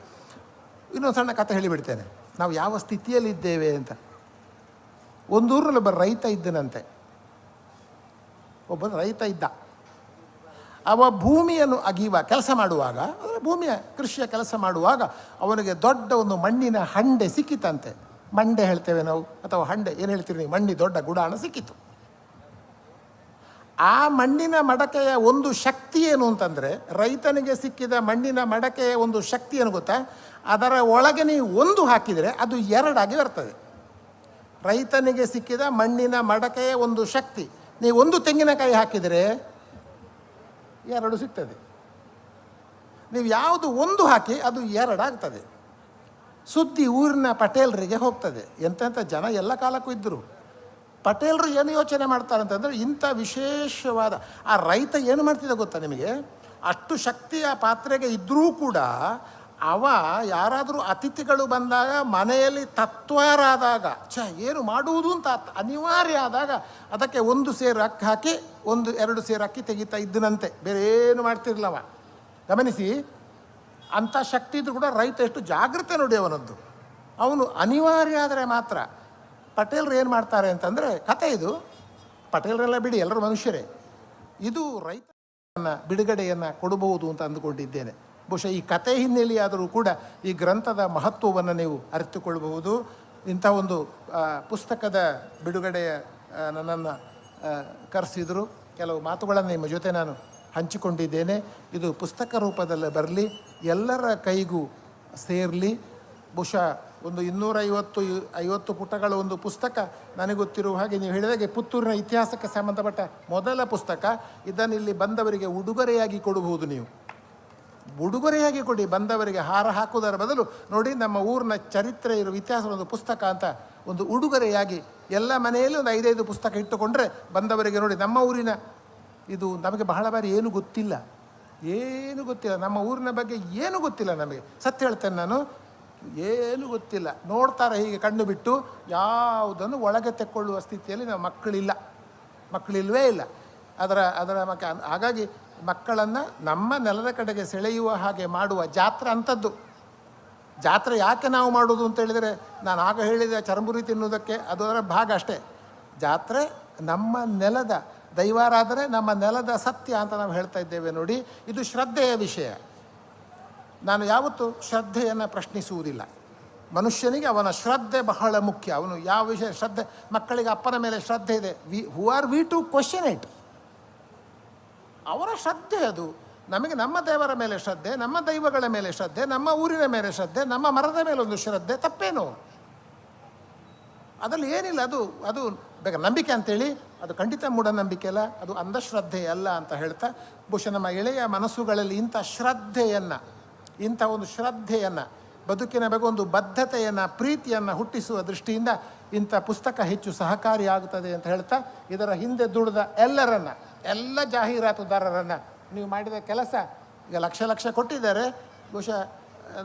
ಇನ್ನೊಂದು ಸಣ್ಣ ಕಥೆ ಹೇಳಿಬಿಡ್ತೇನೆ, ನಾವು ಯಾವ ಸ್ಥಿತಿಯಲ್ಲಿದ್ದೇವೆ ಅಂತ. ಒಂದೂರಲ್ಲಿ ಒಬ್ಬ ರೈತ ಇದ್ದನಂತೆ. ಒಬ್ಬ ರೈತ ಇದ್ದ. ಅವ ಭೂಮಿಯನ್ನು ಅಗಿಯುವ ಕೆಲಸ ಮಾಡುವಾಗ, ಅಂದರೆ ಭೂಮಿಯ ಕೃಷಿಯ ಕೆಲಸ ಮಾಡುವಾಗ ಅವನಿಗೆ ದೊಡ್ಡ ಒಂದು ಮಣ್ಣಿನ ಹಂಡೆ ಸಿಕ್ಕಿತಂತೆ. ಮಂಡೆ ಹೇಳ್ತೇವೆ ನಾವು, ಅಥವಾ ಹಂಡೆ ಏನು ಹೇಳ್ತೀರಿ ನೀವು, ಮಣ್ಣಿ ದೊಡ್ಡ ಗುಡಾಣ ಸಿಕ್ಕಿತು. ಆ ಮಣ್ಣಿನ ಮಡಕೆಯ ಒಂದು ಶಕ್ತಿ ಏನು ಅಂತಂದರೆ, ರೈತನಿಗೆ ಸಿಕ್ಕಿದ ಮಣ್ಣಿನ ಮಡಕೆಯ ಒಂದು ಶಕ್ತಿ ಏನು ಗೊತ್ತಾ, ಅದರ ಒಳಗೆ ನೀವು ಒಂದು ಹಾಕಿದರೆ ಅದು ಎರಡಾಗಿ ಬರ್ತದೆ. ರೈತನಿಗೆ ಸಿಕ್ಕಿದ ಮಣ್ಣಿನ ಮಡಕೆಯ ಒಂದು ಶಕ್ತಿ, ನೀವು ಒಂದು ತೆಂಗಿನಕಾಯಿ ಹಾಕಿದರೆ ಎರಡು ಸಿಗ್ತದೆ. ನೀವು ಯಾವುದು ಒಂದು ಹಾಕಿ ಅದು ಎರಡಾಗ್ತದೆ. ಸುದ್ದಿ ಊರಿನ ಪಟೇಲರಿಗೆ ಹೋಗ್ತದೆ. ಎಂತೆಂಥ ಜನ ಎಲ್ಲ ಕಾಲಕ್ಕೂ ಇದ್ದರು. ಪಟೇಲರು ಏನು ಯೋಚನೆ ಮಾಡ್ತಾರೆ ಅಂತಂದರೆ, ಇಂಥ ವಿಶೇಷವಾದ ಆ ರೈತ ಏನು ಮಾಡ್ತಿದ್ದ ಗೊತ್ತಾ ನಿಮಗೆ, ಅಷ್ಟು ಶಕ್ತಿಯ ಪಾತ್ರೆಗೆ ಇದ್ದರೂ ಕೂಡ ಅವ ಯಾರಾದರೂ ಅತಿಥಿಗಳು ಬಂದಾಗ, ಮನೆಯಲ್ಲಿ ತತ್ವರಾದಾಗ, ಏನು ಮಾಡುವುದು ಅಂತ ಅನಿವಾರ್ಯ ಆದಾಗ ಅದಕ್ಕೆ ಒಂದು ಸೇರು ಅಕ್ಕಿ ಹಾಕಿ 1-2 ಸೇರು ಅಕ್ಕಿ ತೆಗಿತಾ ಇದ್ದನಂತೆ. ಬೇರೆ ಏನು ಮಾಡ್ತಿರ್ಲವ. ಗಮನಿಸಿ, ಅಂಥ ಶಕ್ತಿ ಇದ್ರೂ ಕೂಡ ರೈತ ಎಷ್ಟು ಜಾಗೃತೆ ನೋಡಿ ಅವನದ್ದು. ಅವನು ಅನಿವಾರ್ಯ ಆದರೆ ಮಾತ್ರ. ಪಟೇಲರು ಏನು ಮಾಡ್ತಾರೆ ಅಂತಂದರೆ, ಕತೆ ಇದು, ಪಟೇಲರೆಲ್ಲ ಬಿಡಿ, ಎಲ್ಲರೂ ಮನುಷ್ಯರೇ. ಇದು ರೈತನ ಬಿಡುಗಡೆಯನ್ನು ಕೊಡಬಹುದು ಅಂತ ಅಂದುಕೊಂಡಿದ್ದೇನೆ. ಬಹುಶಃ ಈ ಕತೆ ಹಿನ್ನೆಲೆಯಾದರೂ ಕೂಡ ಈ ಗ್ರಂಥದ ಮಹತ್ವವನ್ನು ನೀವು ಅರಿತುಕೊಳ್ಳಬಹುದು. ಇಂಥ ಒಂದು ಪುಸ್ತಕದ ಬಿಡುಗಡೆಯ ನನ್ನನ್ನು ಕರೆಸಿದರು. ಕೆಲವು ಮಾತುಗಳನ್ನು ನಿಮ್ಮ ಜೊತೆ ನಾನು ಹಂಚಿಕೊಂಡಿದ್ದೇನೆ. ಇದು ಪುಸ್ತಕ ರೂಪದಲ್ಲಿ ಬರಲಿ, ಎಲ್ಲರ ಕೈಗೂ ಸೇರಲಿ. ಬಹುಶಃ ಒಂದು 250 ಪುಟಗಳ ಒಂದು ಪುಸ್ತಕ. ನನಗೆ ಗೊತ್ತಿರುವ ಹಾಗೆ ನೀವು ಹೇಳಿದಾಗೆ ಪುತ್ತೂರಿನ ಇತಿಹಾಸಕ್ಕೆ ಸಂಬಂಧಪಟ್ಟ ಮೊದಲ ಪುಸ್ತಕ. ಇದನ್ನು ಇಲ್ಲಿ ಬಂದವರಿಗೆ ಉಡುಗೊರೆಯಾಗಿ ಕೊಡಬಹುದು. ನೀವು ಉಡುಗೊರೆಯಾಗಿ ಕೊಡಿ ಬಂದವರಿಗೆ. ಹಾರ ಹಾಕುವುದರ ಬದಲು ನೋಡಿ, ನಮ್ಮ ಊರಿನ ಚರಿತ್ರೆ ಇರುವ ಇತಿಹಾಸ ಒಂದು ಪುಸ್ತಕ ಅಂತ ಒಂದು ಉಡುಗೊರೆಯಾಗಿ ಎಲ್ಲ ಮನೆಯಲ್ಲಿ ಒಂದು 5-5 ಪುಸ್ತಕ ಇಟ್ಟುಕೊಂಡ್ರೆ ಬಂದವರಿಗೆ ನೋಡಿ, ನಮ್ಮ ಊರಿನ ಇದು ನಮಗೆ ಬಹಳ ಬಾರಿ ಏನು ಗೊತ್ತಿಲ್ಲ, ನಮ್ಮ ಊರಿನ ಬಗ್ಗೆ ಏನು ಗೊತ್ತಿಲ್ಲ ನಮಗೆ. ಸತ್ಯ ಹೇಳ್ತೇನೆ ನಾನು, ಏನು ಗೊತ್ತಿಲ್ಲ. ನೋಡ್ತಾರೆ ಹೀಗೆ ಕಣ್ಣು ಬಿಟ್ಟು, ಯಾವುದನ್ನು ಒಳಗೆ ತೆಕ್ಕೊಳ್ಳುವ ಸ್ಥಿತಿಯಲ್ಲಿ ನಾವು ಮಕ್ಕಳಿಲ್ವೇ ಇಲ್ಲ. ಅದರ ಹಾಗಾಗಿ ಮಕ್ಕಳನ್ನು ನಮ್ಮ ನೆಲದ ಕಡೆಗೆ ಸೆಳೆಯುವ ಹಾಗೆ ಮಾಡುವ ಜಾತ್ರೆ ಅಂಥದ್ದು. ಜಾತ್ರೆ ಯಾಕೆ ನಾವು ಮಾಡೋದು ಅಂತ ಹೇಳಿದರೆ, ನಾನು ಆಗ ಹೇಳಿದ ಚರಂಬುರಿ ತಿನ್ನುವುದಕ್ಕೆ ಅದರ ಭಾಗ ಅಷ್ಟೇ. ಜಾತ್ರೆ ನಮ್ಮ ನೆಲದ ದೈವಾರಾಧನೆ, ನಮ್ಮ ನೆಲದ ಸತ್ಯ ಅಂತ ನಾವು ಹೇಳ್ತಾ ಇದ್ದೇವೆ ನೋಡಿ. ಇದು ಶ್ರದ್ಧೆಯ ವಿಷಯ. ನಾನು ಯಾವತ್ತೂ ಶ್ರದ್ಧೆಯನ್ನು ಪ್ರಶ್ನಿಸುವುದಿಲ್ಲ. ಮನುಷ್ಯನಿಗೆ ಅವನ ಶ್ರದ್ಧೆ ಬಹಳ ಮುಖ್ಯ. ಅವನು ಯಾವ ವಿಷಯ ಶ್ರದ್ಧೆ, ಮಕ್ಕಳಿಗೆ ಅಪ್ಪನ ಮೇಲೆ ಶ್ರದ್ಧೆ ಇದೆ, who are we to question it. ಅವರ ಶ್ರದ್ಧೆ ಅದು. ನಮಗೆ ನಮ್ಮ ದೇವರ ಮೇಲೆ ಶ್ರದ್ಧೆ, ನಮ್ಮ ದೈವಗಳ ಮೇಲೆ ಶ್ರದ್ಧೆ, ನಮ್ಮ ಊರಿನ ಮೇಲೆ ಶ್ರದ್ಧೆ, ನಮ್ಮ ಮರದ ಮೇಲೆ ಒಂದು ಶ್ರದ್ಧೆ, ತಪ್ಪೇನು ಅದರಲ್ಲಿ ಏನಿಲ್ಲ. ಅದು ಬೇಗ ನಂಬಿಕೆ ಅಂತೇಳಿ, ಅದು ಖಂಡಿತ ಮೂಢನಂಬಿಕೆ ಅಲ್ಲ, ಅದು ಅಂಧಶ್ರದ್ಧೆ ಅಲ್ಲ ಅಂತ ಹೇಳ್ತಾ, ಬಹುಶಃ ನಮ್ಮ ಎಳೆಯ ಮನಸ್ಸುಗಳಲ್ಲಿ ಇಂಥ ಶ್ರದ್ಧೆಯನ್ನು, ಇಂಥ ಒಂದು ಶ್ರದ್ಧೆಯನ್ನು, ಬದುಕಿನ ಬಗ್ಗೆ ಒಂದು ಬದ್ಧತೆಯನ್ನು, ಪ್ರೀತಿಯನ್ನು ಹುಟ್ಟಿಸುವ ದೃಷ್ಟಿಯಿಂದ ಇಂಥ ಪುಸ್ತಕ ಹೆಚ್ಚು ಸಹಕಾರಿಯಾಗುತ್ತದೆ ಅಂತ ಹೇಳ್ತಾ, ಇದರ ಹಿಂದೆ ದುಡಿದ ಎಲ್ಲ ಜಾಹೀರಾತುದಾರರನ್ನು, ನೀವು ಮಾಡಿದ ಕೆಲಸ ಈಗ ಲಕ್ಷ ಕೊಟ್ಟಿದ್ದಾರೆ. ಬಹುಶಃ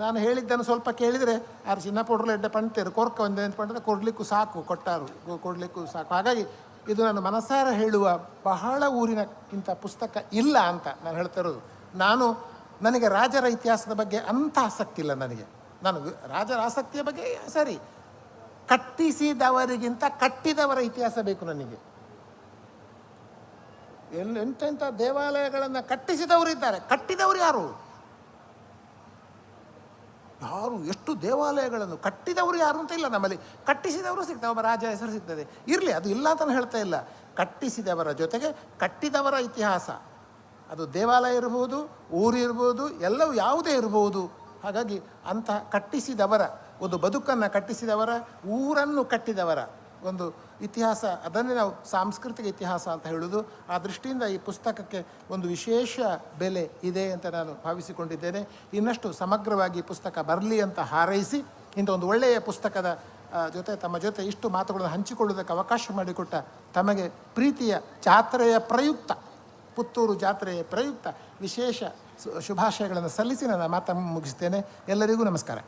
ನಾನು ಹೇಳಿದ್ದನ್ನು ಸ್ವಲ್ಪ ಕೇಳಿದರೆ ಯಾರು ಚಿನ್ನ ಪೌಡ್ರಲ್ಲ ಎಡ್ಡೆ ಪಣ್ತೇರು ಕೊರ್ಕ ಒಂದೇ ಪಂಡ್ರೆ ಕೊಡಲಿಕ್ಕೂ ಸಾಕು, ಕೊಡಲಿಕ್ಕೂ ಸಾಕು. ಹಾಗಾಗಿ ಇದು ನಾನು ಮನಸಾರ ಹೇಳುವ, ಬಹಳ ಊರಿನ ಇಂಥ ಪುಸ್ತಕ ಇಲ್ಲ ಅಂತ ನಾನು ಹೇಳ್ತಾ ಇರೋದು. ನನಗೆ ರಾಜರ ಇತಿಹಾಸದ ಬಗ್ಗೆ ಅಂಥ ಆಸಕ್ತಿ ಇಲ್ಲ. ನಾನು ರಾಜರ ಆಸಕ್ತಿಯ ಬಗ್ಗೆ ಸರಿ, ಕಟ್ಟಿಸಿದವರಿಗಿಂತ ಕಟ್ಟಿದವರ ಇತಿಹಾಸ ಬೇಕು ನನಗೆ. ಎಂತೆಂಥ ದೇವಾಲಯಗಳನ್ನು ಕಟ್ಟಿಸಿದವರು ಇದ್ದಾರೆ, ಕಟ್ಟಿದವರು ಯಾರು ಎಷ್ಟು ದೇವಾಲಯಗಳನ್ನು ಕಟ್ಟಿದವರು ಯಾರು ಅಂತ ಇಲ್ಲ ನಮ್ಮಲ್ಲಿ. ಕಟ್ಟಿಸಿದವರು ಸಿಗ್ತವೆ, ಒಬ್ಬ ರಾಜ ಹೆಸರು ಸಿಗ್ತದೆ, ಇರಲಿ, ಅದು ಇಲ್ಲ ಅಂತ ಹೇಳ್ತಾ ಇಲ್ಲ. ಕಟ್ಟಿಸಿದವರ ಜೊತೆಗೆ ಕಟ್ಟಿದವರ ಇತಿಹಾಸ, ಅದು ದೇವಾಲಯ ಇರ್ಬೋದು, ಊರು ಇರ್ಬೋದು, ಎಲ್ಲವೂ ಯಾವುದೇ ಇರ್ಬೋದು. ಹಾಗಾಗಿ ಅಂಥ ಕಟ್ಟಿಸಿದವರ ಒಂದು ಬದುಕನ್ನು ಕಟ್ಟಿಸಿದವರ, ಊರನ್ನು ಕಟ್ಟಿದವರ ಒಂದು ಇತಿಹಾಸ, ಅದನ್ನೇ ನಾವು ಸಾಂಸ್ಕೃತಿಕ ಇತಿಹಾಸ ಅಂತ ಹೇಳೋದು. ಆ ದೃಷ್ಟಿಯಿಂದ ಈ ಪುಸ್ತಕಕ್ಕೆ ಒಂದು ವಿಶೇಷ ಬೆಲೆ ಇದೆ ಅಂತ ನಾನು ಭಾವಿಸಿಕೊಂಡಿದ್ದೇನೆ. ಇನ್ನಷ್ಟು ಸಮಗ್ರವಾಗಿ ಪುಸ್ತಕ ಬರಲಿ ಅಂತ ಹಾರೈಸಿ ಇಂಥ ಒಂದು ಒಳ್ಳೆಯ ಪುಸ್ತಕದ ಜೊತೆ ತಮ್ಮ ಜೊತೆ ಇಷ್ಟು ಮಾತುಗಳನ್ನು ಹಂಚಿಕೊಳ್ಳುವುದಕ್ಕೆ ಅವಕಾಶ ಮಾಡಿಕೊಟ್ಟ ತಮಗೆ ಪ್ರೀತಿಯ ಜಾತ್ರೆಯ ಪ್ರಯುಕ್ತ, ಪುತ್ತೂರು ಜಾತ್ರೆಯ ಪ್ರಯುಕ್ತ ವಿಶೇಷ ಶುಭಾಶಯಗಳನ್ನು ಸಲ್ಲಿಸಿ ನನ್ನ ಮಾತನ್ನು ಮುಗಿಸ್ತೇನೆ. ಎಲ್ಲರಿಗೂ ನಮಸ್ಕಾರ.